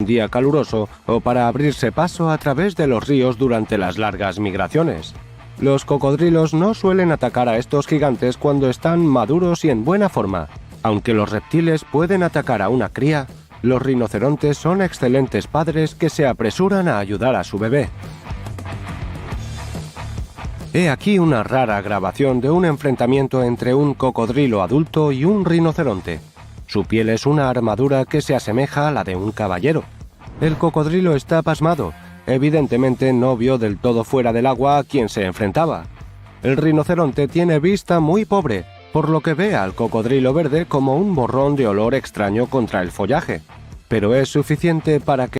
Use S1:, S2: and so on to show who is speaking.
S1: día caluroso o para abrirse paso a través de los ríos durante las largas migraciones. Los cocodrilos no suelen atacar a estos gigantes cuando están maduros y en buena forma. Aunque los reptiles pueden atacar a una cría, los rinocerontes son excelentes padres que se apresuran a ayudar a su bebé. He aquí una rara grabación de un enfrentamiento entre un cocodrilo adulto y un rinoceronte. Su piel es una armadura que se asemeja a la de un caballero. El cocodrilo está pasmado. Evidentemente no vio del todo fuera del agua a quien se enfrentaba. El rinoceronte tiene vista muy pobre, por lo que ve al cocodrilo verde como un borrón de olor extraño contra el follaje. Pero es suficiente para que